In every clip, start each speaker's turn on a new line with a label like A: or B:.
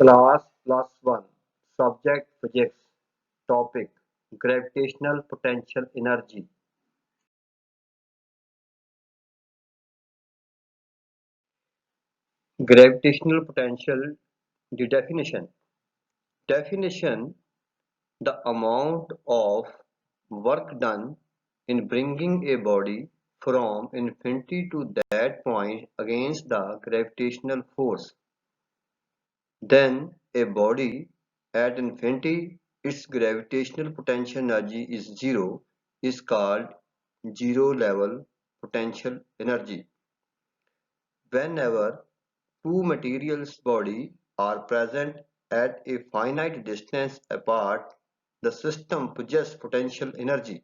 A: Class 1 Subject Physics Topic Gravitational Potential Energy Gravitational Potential The Definition the amount of work done in bringing a body from infinity to that point against the gravitational force. Then a body at infinity, its gravitational potential energy is zero, is called zero level potential energy. Whenever two materials body are present at a finite distance apart, the system possesses potential energy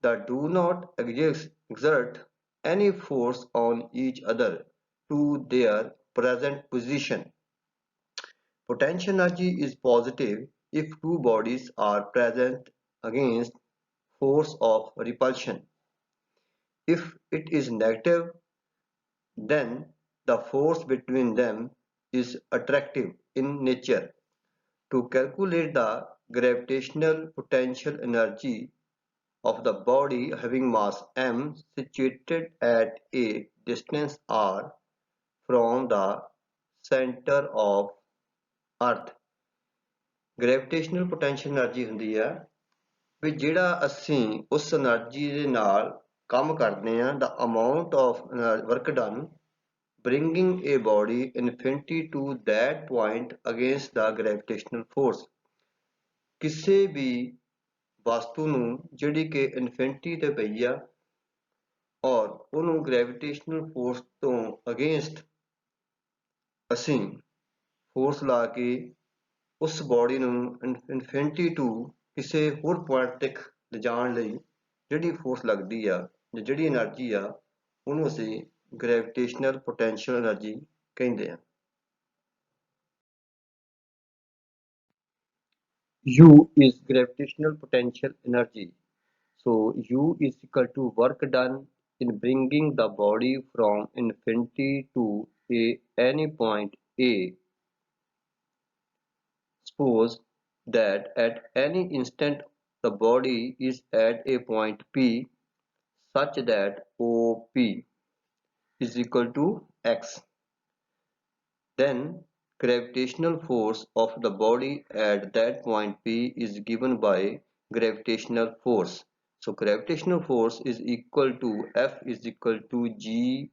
A: that do not exert any force on each other to their present position. Potential energy is positive if two bodies are present against force of repulsion. If it is negative, then the force between them is attractive in nature. To calculate the gravitational potential energy of the body having mass m situated at a distance r from the center of earth, gravitational potential energy ਹੁੰਦੀ ਹੈ ਵੀ ਜਿਹੜਾ ਅਸੀਂ ਉਸ energy ਦੇ ਨਾਲ ਕੰਮ ਕਰਦੇ ਹਾਂ the amount of work done bringing a body infinity to that point against the gravitational force ਕਿਸੇ ਵੀ ਵਸਤੂ ਨੂੰ ਜਿਹੜੀ ਕਿ ਇਨਫਿਨਿਟੀ ਤੇ ਪਈ ਆ ਔਰ ਉਹਨੂੰ ਗ੍ਰੈਵਿਟੇਸ਼ਨਲ ਫੋਰਸ ਤੋਂ ਅਗੇਂਸਟ ਅਸੀਂ ਫੋਰਸ ਲਾ ਕੇ ਉਸ ਬੋਡੀ ਨੂੰ ਇਨਫਿਨਿਟੀ ਟੂ ਕਿਸੇ ਹੋਰ ਪੁਆਇੰਟ ਤੱਕ ਲਿਜਾਣ ਲਈ ਜਿਹੜੀ ਫੋਰਸ ਲੱਗਦੀ ਆ ਜਾਂ ਜਿਹੜੀ એનર્ਜੀ ਆ ਉਹਨੂੰ ਅਸੀਂ ਗ੍ਰੈਵਿਟੇਸ਼ਨਲ ਪੋਟੈਂਸ਼ੀਅਲ એનર્ਜੀ ਕਹਿੰਦੇ ਆ U is gravitational potential energy. So U is equal to work done in bringing the body from infinity to any point A. Suppose that at any instant the body is at a point P such that OP is equal to X. Then gravitational force of the body at that point P is given by gravitational force. So gravitational force is equal to F is equal to G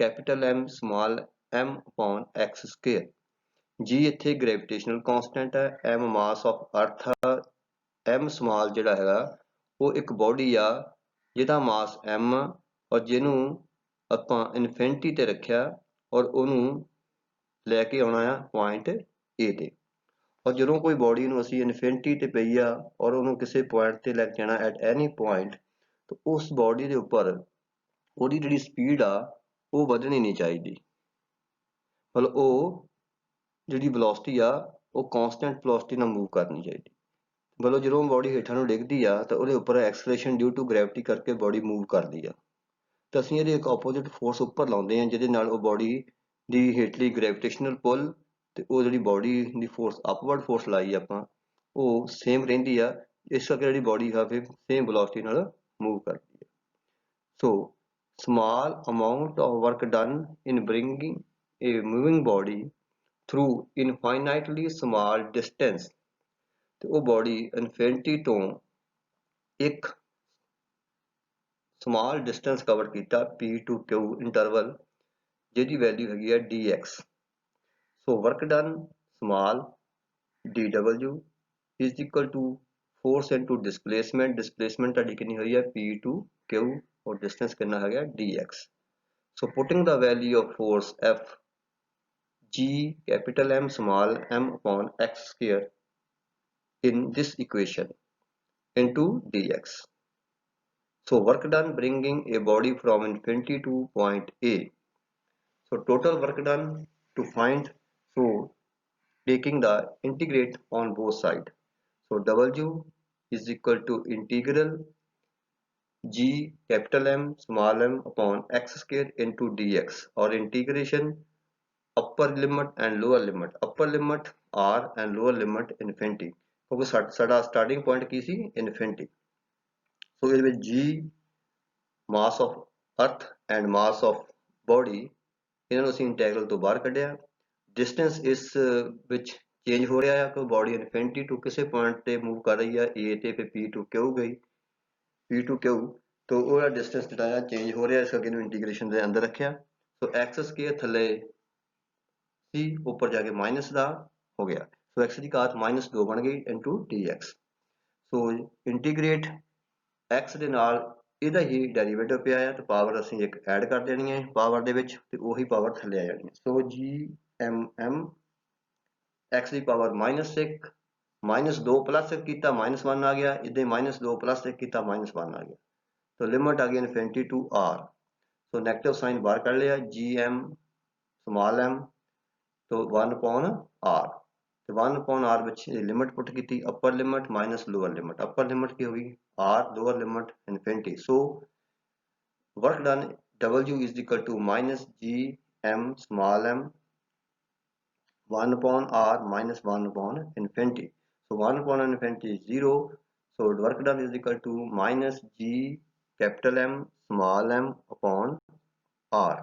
A: capital M small m upon x square. G ਇੱਥੇ gravitational constant ਹੈ m mass of ਅਰਥ m small ਜਿਹੜਾ ਹੈਗਾ ਉਹ ਇੱਕ body ਆ ਜਿਹਦਾ ਮਾਸ m ਔਰ ਜਿਹਨੂੰ ਆਪਾਂ ਇਨਫਿਨਿਟੀ ਤੇ ਰੱਖਿਆ ਔਰ ਉਹਨੂੰ ਲੈ ਕੇ ਆਉਣਾ ਆ ਪੁਆਇੰਟ A ਤੇ ਔਰ ਜਦੋਂ ਕੋਈ ਬੋਡੀ ਨੂੰ ਅਸੀਂ ਇਨਫਿਨਿਟੀ ਤੇ ਪਈ ਆ ਔਰ ਉਹਨੂੰ ਕਿਸੇ ਪੁਆਇੰਟ ਤੇ ਲੈ ਕੇ ਜਾਣਾ ਐਟ ਐਨੀ ਪੁਆਇੰਟ ਤਾਂ ਉਸ ਬੋਡੀ ਦੇ ਉੱਪਰ ਉਹਦੀ ਜਿਹੜੀ ਸਪੀਡ ਆ ਉਹ ਵਧਣੀ ਨਹੀਂ ਚਾਹੀਦੀ ਮਤਲਬ ਉਹ ਜਿਹੜੀ ਵੈਲੋਸਿਟੀ ਆ ਉਹ ਕਾਂਸਟੈਂਟ ਵੈਲੋਸਿਟੀ ਨਾਲ ਮੂਵ ਕਰਨੀ ਚਾਹੀਦੀ ਮਤਲਬ ਜਦੋਂ ਬੋਡੀ ਹੇਠਾਂ ਨੂੰ ਡਿੱਗਦੀ ਆ ਤਾਂ ਉਹਦੇ ਉੱਪਰ ਐਕਸਲਰੇਸ਼ਨ ਡਿਊ ਟੂ ਗ੍ਰੈਵਿਟੀ ਕਰਕੇ ਬੋਡੀ ਮੂਵ ਕਰਦੀ ਆ ਤਾਂ ਅਸੀਂ ਇਹਦੇ ਇੱਕ ਆਪੋਜ਼ਿਟ ਫੋਰਸ ਉੱਪਰ ਲਾਉਂਦੇ ਹਾਂ ਜਿਹਦੇ ਨਾਲ ਉਹ ਬੋਡੀ ਦੀ ਹੇਠਲੀ ਗ੍ਰੈਵਿਟੇਸ਼ਨਲ ਪੁੱਲ ਤੇ ਉਹ ਜਿਹੜੀ ਬੋਡੀ ਦੀ ਫੋਰਸ ਅਪਵਰਡ ਫੋਰਸ ਲਾਈ ਆਪਾਂ ਉਹ ਸੇਮ ਰਹਿੰਦੀ ਆ ਇਸ ਕਰਕੇ ਜਿਹੜੀ ਬੋਡੀ ਆ ਫਿਰ ਸੇਮ ਵੈਲੋਸਿਟੀ ਨਾਲ ਮੂਵ ਕਰਦੀ ਹੈ ਸੋ small amount of work done in bringing a moving body through infinitely small distance ਤੇ ਉਹ ਬੋਡੀ ਇਨਫਿਨਿਟੀ ਤੋਂ ਇੱਕ ਸਮਾਲ ਡਿਸਟੈਂਸ ਕਵਰ ਕੀਤਾ P to Q ਇੰਟਰਵਲ ਜਿਹਦੀ ਵੈਲਿਊ ਹੈਗੀ ਹੈ dx so work done small dw is equal to force into displacement ਤੁਹਾਡੀ ਕਿੰਨੀ ਹੋਈ ਹੈ P to Q ਔਰ distance ਕਿੰਨਾ ਹੈਗਾ dx so putting the value of force F G capital M small m upon x square in this equation into dx. So work done bringing a body from infinity to point A. So total work done to find, so taking the integrate on both sides. So W is equal to integral G capital M small m upon x square into dx or integration up upper limit and lower limit, upper limit r and lower limit infinity, क्योंकि साडा starting point की सी infinity। सो ये g mass of earth and mass of body ਇਹਨਾਂ ਨੂੰ ਅਸੀਂ integral ਤੋਂ ਬਾਹਰ ਕੱਢਿਆ। distance ਇਸ ਵਿੱਚ ਚੇਂਜ ਹੋ ਰਿਹਾ ਹੈ ਕਿ ਬੋਡੀ ਇਨਫਿਨਿਟੀ ਟੂ ਕਿਸੇ ਪੁਆਇੰਟ ਤੇ ਮੂਵ ਕਰ ਰਹੀ ਹੈ a ਤੇ ਫਿਰ p to q ਗਈ, p to q तो ਉਹਦਾ distance ਜਿਹੜਾ ਹੈ ਚੇਂਜ ਹੋ ਰਿਹਾ, ਇਸ ਕਰਕੇ ਇਹਨੂੰ ਇੰਟੀਗ੍ਰੇਸ਼ਨ ਦੇ ਅੰਦਰ ਰੱਖਿਆ। ਸੋ x ਸਕੁਅਰ ਥੱਲੇ c ਉੱਪਰ ਜਾ ਕੇ ਮਾਈਨਸ ਦਾ ਹੋ ਗਿਆ, ਸੋ x ਦੀ ਘਾਤ -2 ਬਣ ਗਈ ਇਨਟੂ dx। ਸੋ ਇੰਟੀਗ੍ਰੇਟ x ਦੇ ਨਾਲ ਇਹਦਾ ਹੀ ਡੈਰੀਵੇਟਿਵ ਪਿਆ ਹੈ, ਤੇ ਪਾਵਰ ਅਸੀਂ ਇੱਕ ਐਡ ਕਰ ਦੇਣੀ ਹੈ ਪਾਵਰ ਦੇ ਵਿੱਚ, ਤੇ ਉਹੀ ਪਾਵਰ ਥੱਲੇ ਆ ਜਾਣੀ ਹੈ। ਸੋ gmm x ਦੀ ਪਾਵਰ -1 -2 प्लस 1 ਕੀਤਾ -1 ਆ ਗਿਆ, ਇੱਦਾਂ -2 प्लस 1 ਕੀਤਾ -1 ਆ ਗਿਆ। तो लिमिट आ गई infinity to r। So negative sign बाहर कर लिया, gm स्मॉल m तो 1/r, तो 1/r ਵਿੱਚ लिमिट पुट की upper limit minus lower limit, upper limit की होगी r, lower limit infinity. So work done w is equal to -gm small m 1/r minus 1/infinity। So 1/infinity is 0, so work done is equal to minus g capital M small m upon r।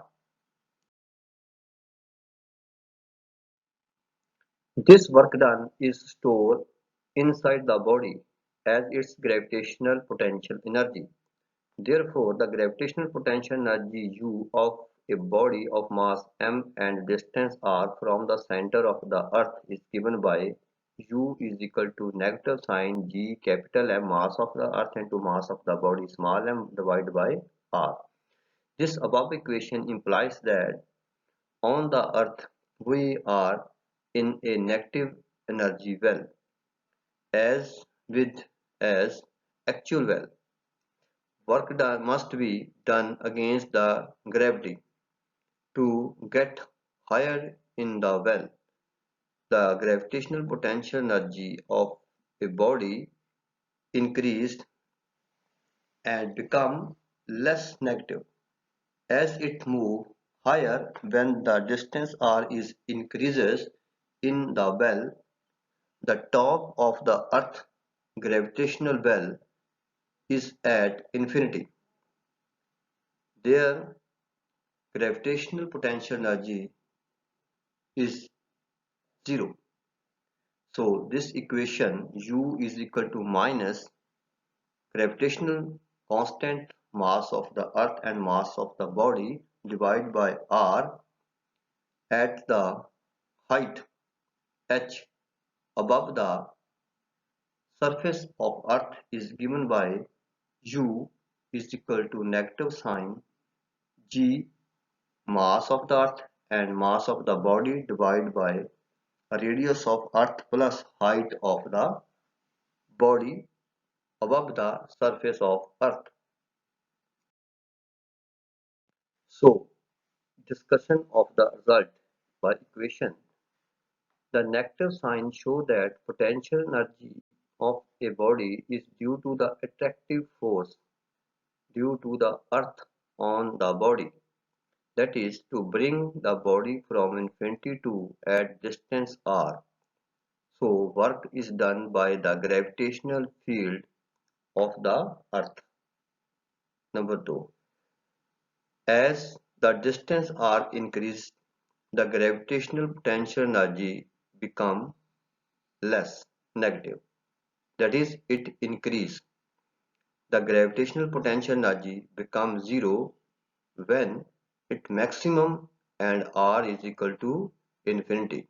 A: This work done is stored inside the body as its gravitational potential energy। Therefore, the gravitational potential energy U of a body of mass m and distance r from the center of the earth is given by U is equal to negative sign g capital M mass of the earth into mass of the body small m divided by r। This above equation implies that on the earth we are in a negative energy well as with as actual well। Work done must be done against the gravity to get higher in the well। The gravitational potential energy of a body increased and become less negative as it moves higher when the distance r is increases in the well। The top of the earth gravitational well is at infinity, their gravitational potential energy is 0। So this equation U is equal to minus gravitational constant mass of the earth and mass of the body divided by r at the height h above the surface of earth is given by U is equal to negative sign g mass of the earth and mass of the body divided by radius of earth plus height of the body above the surface of earth। So discussion of the result by equation। The negative sign show that potential energy of a body is due to the attractive force due to the earth on the body, that is to bring the body from infinity to at distance r। So work is done by the gravitational field of the earth। Number 2, as the distance r increases, the gravitational potential energy become less negative, that is it increase। The gravitational potential energy becomes 0 when it maximum and r is equal to infinity।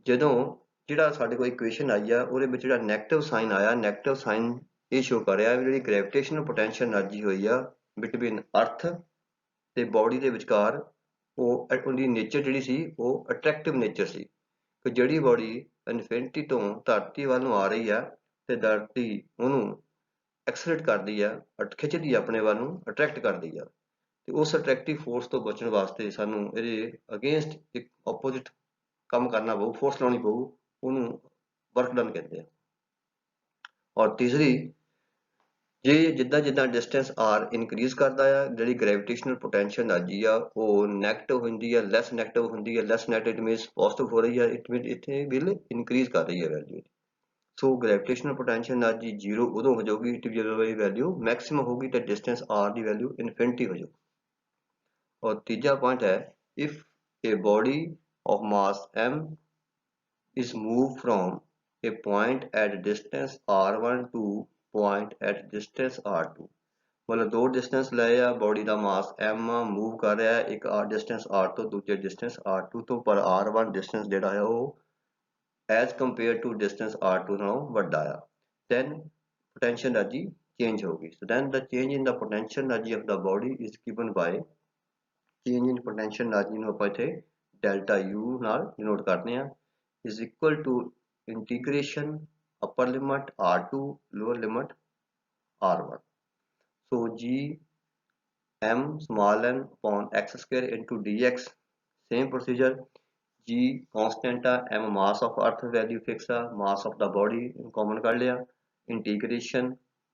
A: ਜਦੋਂ ਜਿਹੜਾ ਸਾਡੇ ਕੋਲ equation ਆਈ ਆ ਉਹਦੇ ਵਿੱਚ ਜਿਹੜਾ negative sign ਆਇਆ, negative sign ਇਹ ਸ਼ੋ ਕਰ ਰਿਹਾ ਜਿਹੜੀ ਗ੍ਰੈਵਿਟੇਸ਼ਨਲ ਪੋਟੈਂਸ਼ੀਅਲ એનર્ਜੀ ਹੋਈ ਆ ਬਿਟਵੀਨ ਅਰਥ ਤੇ ਬੋਡੀ ਦੇ ਵਿਚਕਾਰ, ਉਹ ਉਹਦੀ ਨੇਚਰ ਜਿਹੜੀ ਸੀ ਉਹ ਅਟਰੈਕਟਿਵ ਨੇਚਰ ਸੀ ਕਿ ਜਿਹੜੀ ਬੋਡੀ ਇਨਫਿਨਿਟੀ ਤੋਂ ਧਰਤੀ ਵੱਲ ਨੂੰ ਆ ਰਹੀ ਆ ਤੇ ਧਰਤੀ ਉਹਨੂੰ ਐਕਸਲਰੇਟ ਕਰਦੀ ਆ, ਖਿੱਚਦੀ ਆ ਆਪਣੇ ਵੱਲ ਨੂੰ, ਅਟਰੈਕਟ ਕਰਦੀ ਆ, ਤੇ ਉਸ ਅਟਰੈਕਟਿਵ ਫੋਰਸ ਤੋਂ ਬਚਣ ਵਾਸਤੇ ਸਾਨੂੰ ਇਹਦੇ ਅਗੇਂਸਟ ਇੱਕ ਆਪੋਜ਼ਿਟ ਕੰਮ ਕਰਨਾ ਪਊ, ਫੋਰਸ ਲਾਉਣੀ ਪਊ, ਉਹਨੂੰ ਵਰਕ ਡਨ ਕਹਿੰਦੇ ਆ। और तीसरी ਜੇ ਜਿੱਦਾਂ ਜਿੱਦਾਂ ਡਿਸਟੈਂਸ r ਇਨਕਰੀਜ਼ ਕਰਦਾ ਆ ਜਿਹੜੀ ਗ੍ਰੈਵਿਟੇਸ਼ਨਲ ਪੋਟੈਂਸ਼ੀਅਲ એનર્ਜੀ ਆ ਉਹ ਨੈਗੇਟਿਵ ਹੁੰਦੀ ਆ, ਲੈਸ ਨੈਗੇਟਿਵ ਹੁੰਦੀ ਆ, ਲੈਸ ਨੈਗੇਟਿਵ ਇਟ ਮੀਨਸ ਪੋਜ਼ਿਟਿਵ ਹੋ ਰਹੀ ਆ, ਇਟ ਮੀਨ ਇੱਥੇ ਵਿਲ ਇਨਕਰੀਜ਼ ਕਰ ਰਹੀ ਹੈ ਵੈਲਿਊ। ਸੋ ਗ੍ਰੈਵਿਟੇਸ਼ਨਲ ਪੋਟੈਂਸ਼ੀਅਲ એનર્ਜੀ ਜ਼ੀਰੋ ਉਦੋਂ ਹੋ ਜਾਊਗੀ ਜਦੋਂ ਇਹ ਵੈਲਿਊ ਮੈਕਸਿਮਮ ਹੋਊਗੀ ਤੇ ਡਿਸਟੈਂਸ r ਦੀ ਵੈਲਿਊ ਇਨਫਿਨਿਟੀ ਹੋ ਜਾਊਗੀ। ਔਰ ਤੀਜਾ ਪੁਆਇੰਟ ਹੈ if a body of mass m is moved from a point at distance r1 to point at distance r2, ਮਤਲਬ ਦੋ ਡਿਸਟੈਂਸ ਲਏ ਆ, ਬੋਡੀ ਦਾ ਮਾਸ m ਮੂਵ ਕਰ ਰਿਹਾ ਹੈ ਇੱਕ ਡਿਸਟੈਂਸ r ਤੋਂ ਦੂਜੇ ਡਿਸਟੈਂਸ r2 ਤੋਂ, ਪਰ r1 ਡਿਸਟੈਂਸ ਜਿਹੜਾ ਹੈ ਉਹ as compared to distance r2 ਨਾਲੋਂ ਵੱਡਾ ਆ, then potential energy change ਹੋਗੀ। So then the change in the potential energy of the body is given by change in potential energy ਨੂੰ ਆਪਾਂ ਇੱਥੇ delta u ਨਾਲ denote ਕਰਦੇ ਹਾਂ is equal to integration upper limit r2 lower limit r1। So g m small n upon x square into dx, same procedure। g constant ਆ, m mass of earth value fix ਆ, mass of the body common ਕੱਢ ਲਿਆ, integration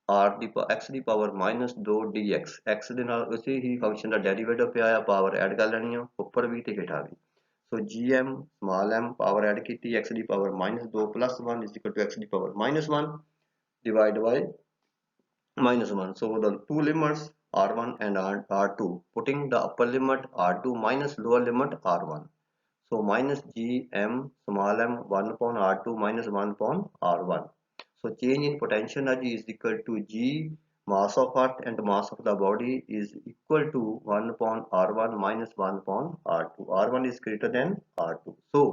A: r ਦੀ x ਦੀ power -2 dx, x ਦੇ ਨਾਲ ਉਸੇ ਹੀ function ਦਾ derivative ਪਿਆ ਆ, ਪਾਵਰ ਐਡ ਕਰ ਲੈਣੀ ਆ ਉੱਪਰ ਵੀ ਤੇ ਹੇਠਾਂ ਵੀ। So gm small m power add ਕੀਤੀ x ਦੀ power -2 plus 1 is equal to x ਦੀ power -1 divided by -1. So the two limits r1 and r2, putting the upper limit r2 minus lower limit r1. So minus gm small m 1 upon r2 minus 1 upon r1. So change in potential energy is equal to g mass of earth and mass of the body is equal to 1 upon r1 minus 1 upon r2. r1 is greater than r2. So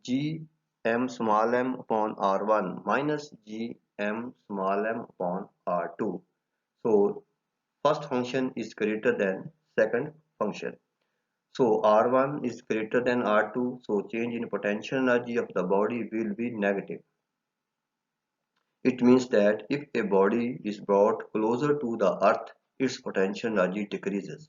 A: g m small m upon r1 minus g m small m upon r2. So first function is greater than second function. So r1 is greater than r2, so change in potential energy of the body will be negative. It means that if a body is brought closer to the earth, its potential energy decreases.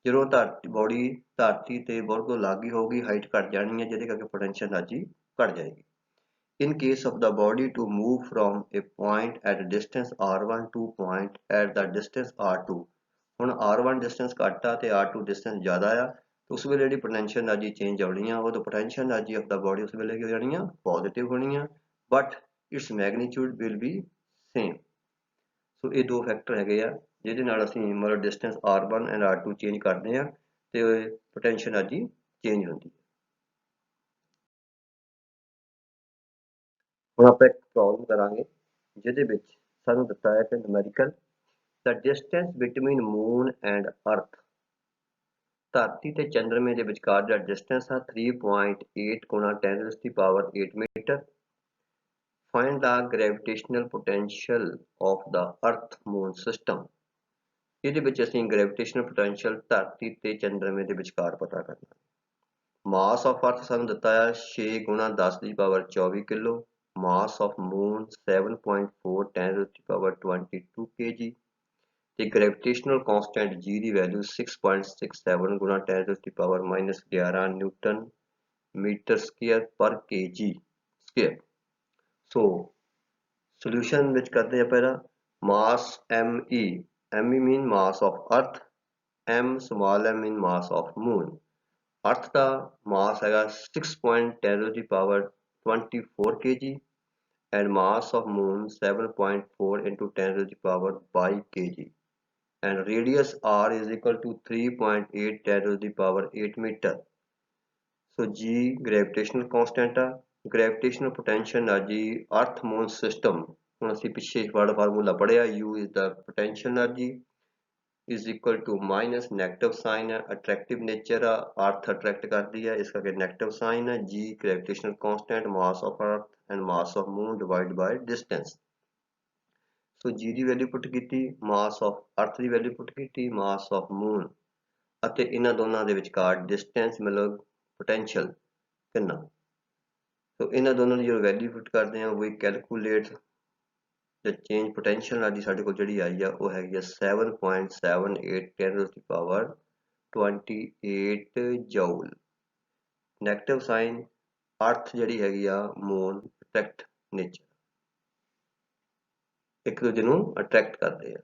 A: ਜਦੋਂ body ਧਰਤੀ ਤੇ ਬਹੁਤ ਲਾਗੀ ਹੋਊਗੀ height ਘਟ ਜਾਣੀ ਹੈ, ਜਿਹਦੇ ਕਰਕੇ ਪੋਟੈਂਸ਼ੀਅਲ એનર્ਜੀ ਘਟ ਜਾਏਗੀ। In case of the body to move from a point at distance r1 to point at the distance r2, ਹੁਣ r1 ਡਿਸਟੈਂਸ ਘੱਟ ਆ ਤੇ r2 ਡਿਸਟੈਂਸ ਜ਼ਿਆਦਾ ਆ, ਉਸ ਵੇਲੇ ਜਿਹੜੀ ਪੋਟੈਂਸ਼ੀਅਲ એનર્ਜੀ ਚੇਂਜ ਆਉਣੀ ਆ ਉਹ ਪੋਟੈਂਸ਼ੀਅਲ એનર્ਜੀ ਆਫ ਦਾ ਬੋਡੀ ਉਸ ਵੇਲੇ ਕੀ ਹੋ ਜਾਣੀ ਆ, ਪੋਜ਼ਿਟਿਵ ਹੋਣੀ ਆ, but its magnitude will be same. So ਇਹ ਦੋ ਫੈਕਟਰ ਹੈਗੇ ਆ ਜਿਹਦੇ ਨਾਲ ਅਸੀਂ ਮਤਲਬ distance r1 and r2 change ਕਰਦੇ ਆ ਤੇ ਪੋਟੈਂਸ਼ੀਅਲ એનર્ਜੀ ਚੇਂਜ ਹੁੰਦੀ ਹੈ। ਹੁਣ ਆਪਾਂ ਇੱਕ ਪ੍ਰੋਬਲਮ ਕਰਾਂਗੇ ਜਿਹਦੇ ਵਿੱਚ ਸਾਨੂੰ ਦਿੱਤਾ ਹੈ ਕਿ numerical the distance between moon and earth, ਧਰਤੀ ਤੇ ਚੰਦਰਮੇ ਦੇ ਵਿਚਕਾਰ ਦਾ ਡਿਸਟੈਂਸ ਆ 3.8 ਗੁਣਾ 10 raised to the power 8 metre. find the gravitational potential of the earth moon system, ਇਹਦੇ ਵਿੱਚ ਅਸੀਂ ਗ੍ਰੈਵਿਟੇਸ਼ਨਲ ਪੋਟੈਂਸ਼ੀਅਲ ਧਰਤੀ ਤੇ ਚੰਦਰਮੇ ਦੇ ਵਿਚਕਾਰ ਪਤਾ ਕਰਨਾ। ਮਾਸ ਆਫ ਅਰਥ ਸਾਨੂੰ ਦਿੱਤਾ ਹੈ 6 ਗੁਣਾ 10 ਦੀ power 24 kilo, mass of moon 7.4 10 raised to the power 22 kg ਤੇ ਗ੍ਰੈਵਿਟੇਸ਼ਨਲ ਕਾਂਸਟੈਂਟ g ਦੀ ਵੈਲਿਊ 6.67 ਗੁਣਾ 10 raised to the power -11 newton metre square per kg square. So solution ਵਿੱਚ ਕਰਦੇ ਆ ਪਹਿਲਾਂ ਮਾਸ me, me mean mass of earth, m small m mean mass of moon। ਅਰਥ ਦਾ ਮਾਸ ਹੈਗਾ 6.10 raised to the power 24 kg and mass of moon 7.4 into 10 raised to the power 5 kg and radius r is equal to 3.8 10 raised to the power 8 meter। So g gravitational constant ਆ, gravitational potential energy earth moon system, ਹੁਣ ਅਸੀਂ ਪਿੱਛੇ ਵਾਲਾ formula ਪੜਿਆ u is the potential energy is equal to minus negative sign ਹੈ, attractive nature ਆ, earth attract ਕਰਦੀ ਹੈ ਇਸ ਕਰਕੇ negative sign ਹੈ, g gravitational constant mass of earth and mass of moon divided by distance। So g ਦੀ value ਪੁੱਟ ਕੀਤੀ, ਮਾਸ of ਅਰਥ ਦੀ ਵੈਲਿਊ ਪੁੱਟ ਕੀਤੀ, ਮਾਸ ਆਫ ਮੂਨ ਅਤੇ ਇਹਨਾਂ ਦੋਨਾਂ ਦੇ ਵਿਚਕਾਰ ਡਿਸਟੈਂਸ ਮਤਲਬ ਪੋਟੈਂਸ਼ੀਅਲ ਕਿੰਨਾ। ਸੋ ਇਹਨਾਂ ਦੋਨਾਂ ਦੀ ਜਦੋਂ ਵੈਲਿਊ ਪੁੱਟ ਕਰਦੇ ਹਾਂ ਵੀ calculate the change potential energy ਸਾਡੇ ਕੋਲ ਜਿਹੜੀ ਆਈ ਆ ਉਹ ਹੈਗੀ ਆ 7.78 10 raised to the power 28 Joule. Negative sign ਅਰਥ ਜਿਹੜੀ ਹੈਗੀ ਆ ਮੂਨ ਅਟਰੈਕਟ ਨੇਚਰ। ਇੱਕ ਦੂਜੇ ਨੂੰ ਅਟਰੈਕਟ ਕਰਦੇ ਆ।